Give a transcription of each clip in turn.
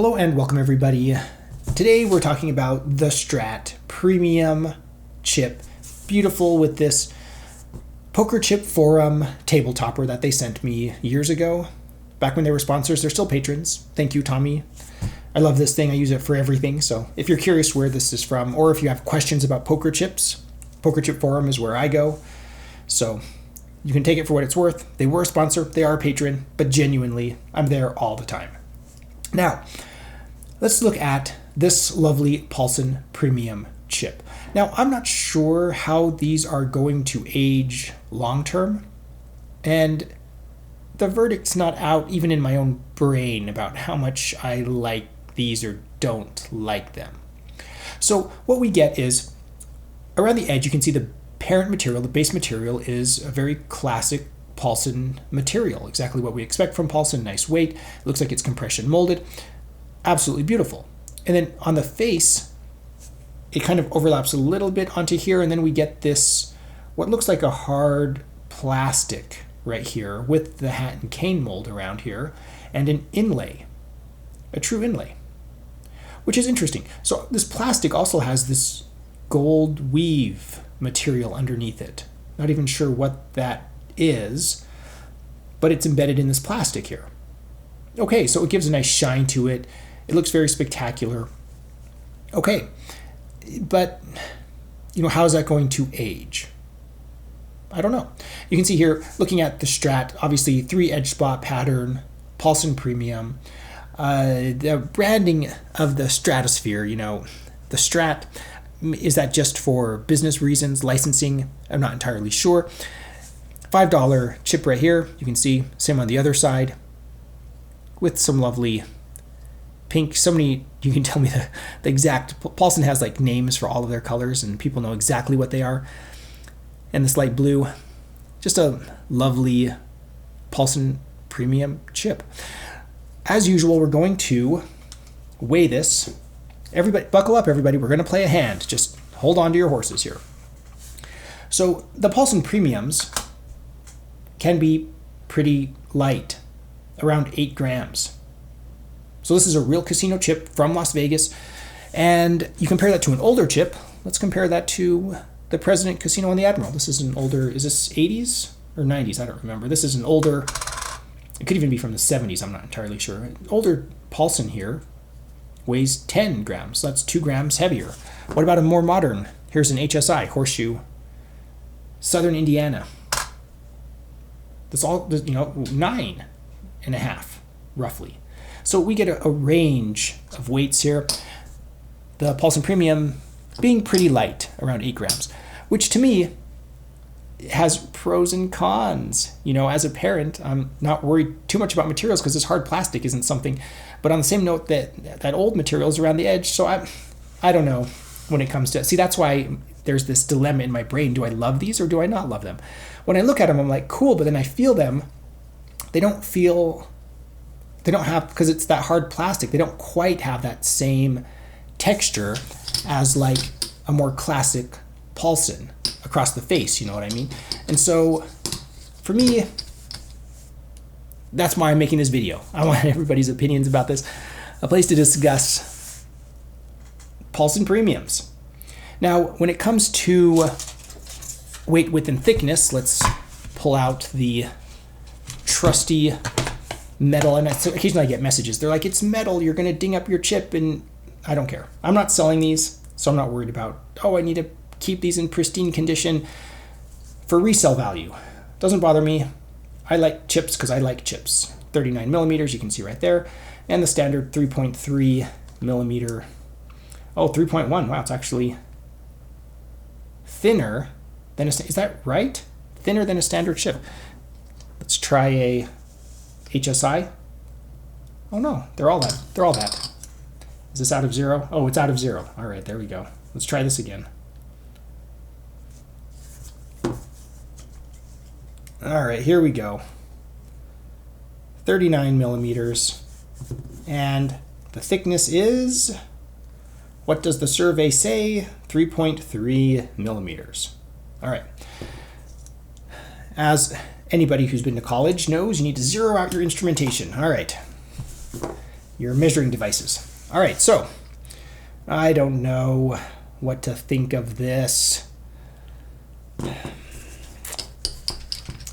Hello and welcome everybody. Today we're talking about the Strat premium chip. Beautiful with this poker chip forum table topper that they sent me years ago. Back when they were sponsors, they're still patrons. Thank you, Tommy. I love this thing. I use it for everything. So if you're curious where this is from, or if you have questions about poker chips, Poker Chip Forum is where I go. So you can take it for what it's worth. They were a sponsor, they are a patron, but genuinely, I'm there all the time. Now, let's look at this lovely Paulson premium chip. Now, I'm not sure how these are going to age long term, and the verdict's not out even in my own brain about how much I like these or don't like them. So what we get is, around the edge, you can see the parent material, the base material is a very classic Paulson material, exactly what we expect from Paulson. Nice weight, looks like it's compression molded, absolutely beautiful. And then on the face, it kind of overlaps a little bit onto here, and then we get this, what looks like a hard plastic right here with the hat and cane mold around here, and an inlay, a true inlay, which is interesting. So this plastic also has this gold weave material underneath it. Not even sure what that is, but it's embedded in this plastic here. Okay, so it gives a nice shine to it. It looks very spectacular. Okay, but how is that going to age? I don't know. You can see here, looking at the Strat, obviously 3 edge spot pattern, Paulson Premium, the branding of the stratosphere, the Strat, is that just for business reasons, licensing? I'm not entirely sure. $5 chip right here. You can see, same on the other side, with some lovely pink. You can tell me the exact, Paulson has like names for all of their colors and people know exactly what they are. And this light blue, just a lovely Paulson premium chip. As usual, we're going to weigh this. Everybody, buckle up everybody, we're gonna play a hand. Just hold on to your horses here. So the Paulson premiums can be pretty light, around 8 grams. So this is a real casino chip from Las Vegas. And you compare that to an older chip. Let's compare that to the President Casino and the Admiral. This is an older, is this 80s or 90s? I don't remember. This is an older, it could even be from the 70s, I'm not entirely sure. An older Paulson here weighs 10 grams. That's 2 grams heavier. What about a more modern? Here's an HSI, Horseshoe, Southern Indiana. That's all, 9.5, roughly. So we get a range of weights here. The Paulson Premium being pretty light, around 8 grams, which to me has pros and cons. As a parent, I'm not worried too much about materials because this hard plastic isn't something, but on the same note, that old material is around the edge, so I don't know when it comes to, see, that's why there's this dilemma in my brain. Do I love these or do I not love them? When I look at them, I'm like, cool, but then I feel them. They don't have, because it's that hard plastic, they don't quite have that same texture as like a more classic Paulson across the face, you know what I mean? And so for me, that's why I'm making this video. I want everybody's opinions about this. A place to discuss Paulson premiums. Now, when it comes to weight, width, and thickness, let's pull out the trusty metal. And occasionally I get messages. They're like, it's metal, you're going to ding up your chip, and I don't care. I'm not selling these, so I'm not worried about, I need to keep these in pristine condition for resale value. Doesn't bother me. I like chips because I like chips. 39 millimeters, you can see right there. And the standard 3.3 millimeter. Oh, 3.1. Wow, it's actually thinner than is that right? Thinner than a standard chip. Let's try a HSI. Oh no, they're all that. Is this out of 0? Oh, it's out of 0. All right, there we go. Let's try this again. All right, here we go. 39 millimeters. And the thickness is, what does the survey say? 3.3 millimeters. All right. As anybody who's been to college knows, you need to zero out your instrumentation. All right. your measuring devices. All right, so I don't know what to think of this.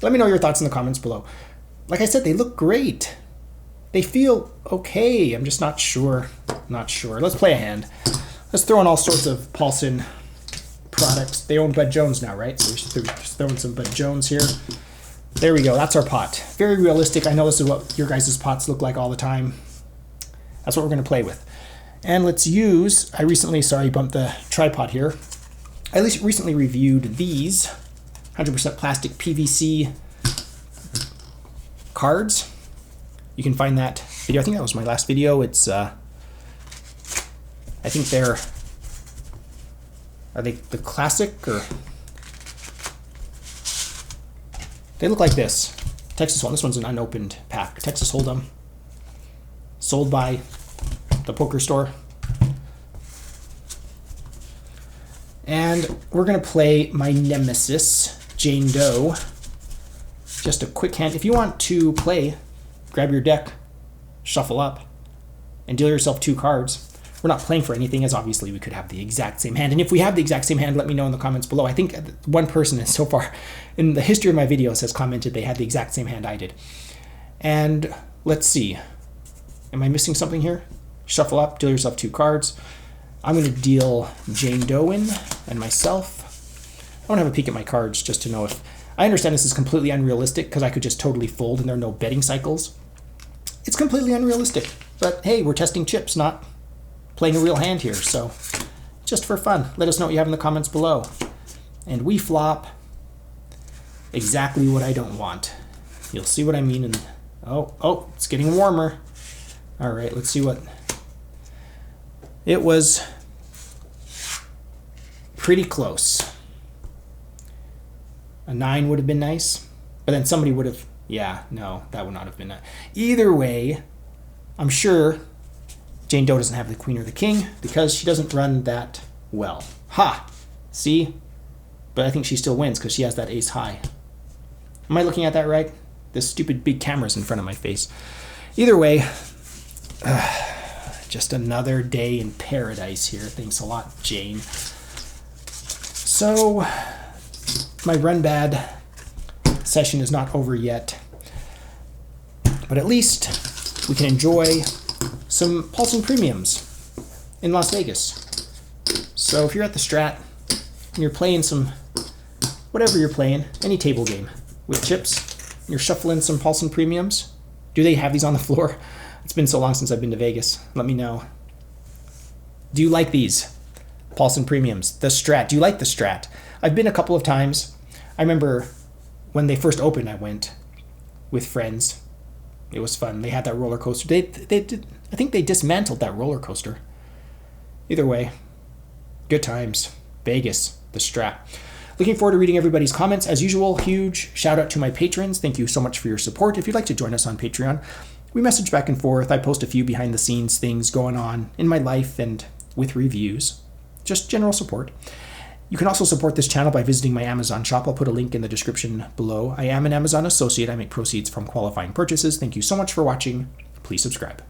Let me know your thoughts in the comments below. Like I said, they look great. They feel okay. I'm just not sure. Not sure. Let's play a hand. Let's throw in all sorts of Paulson products. They own Bud Jones now, right? So we're just throwing some Bud Jones here. There we go. That's our pot. Very realistic. I know this is what your guys' pots look like all the time. That's what we're going to play with. And let's use, I recently, sorry, bumped the tripod here. I recently reviewed these 100% plastic PVC cards. You can find that video. I think that was my last video. It's, I think they're, are they the classic or? They look like this. Texas Hold'em. This one's an unopened pack. Texas Hold'em. Sold by the poker store. And we're going to play my nemesis, Jane Doe. Just a quick hand. If you want to play, grab your deck, shuffle up, and deal yourself 2 cards. We're not playing for anything, as obviously we could have the exact same hand. And if we have the exact same hand, let me know in the comments below. I think one person has so far in the history of my videos has commented they had the exact same hand I did. And let's see. Am I missing something here? Shuffle up, deal yourself 2 cards. I'm going to deal Jane Doe in and myself. I want to have a peek at my cards just to know if... I understand this is completely unrealistic because I could just totally fold and there are no betting cycles. It's completely unrealistic. But hey, we're testing chips, not playing a real hand here. So just for fun, let us know what you have in the comments below. And we flop exactly what I don't want. You'll see what I mean. And oh, it's getting warmer. All right, let's see what... It was pretty close. A 9 would have been nice, but then somebody would have, yeah, no, that would not have been nice. Either way, I'm sure Jane Doe doesn't have the queen or the king because she doesn't run that well. Ha! See? But I think she still wins because she has that ace high. Am I looking at that right? This stupid big camera's in front of my face. Either way, just another day in paradise here. Thanks a lot, Jane. So, my run bad session is not over yet. But at least we can enjoy some Paulson premiums in Las Vegas. So if you're at the Strat and you're playing some, whatever you're playing, any table game with chips, and you're shuffling some Paulson premiums, do they have these on the floor? It's been so long since I've been to Vegas. Let me know. Do you like these? Paulson premiums. The Strat. Do you like the Strat? I've been a couple of times. I remember when they first opened, I went with friends. It was fun. They had that roller coaster. They did, I think they dismantled that roller coaster. Either way, good times. Vegas, the Strat. Looking forward to reading everybody's comments. As usual, huge shout out to my patrons. Thank you so much for your support. If you'd like to join us on Patreon, we message back and forth. I post a few behind the scenes things going on in my life and with reviews. Just general support. You can also support this channel by visiting my Amazon shop. I'll put a link in the description below. I am an Amazon associate. I make proceeds from qualifying purchases. Thank you so much for watching. Please subscribe.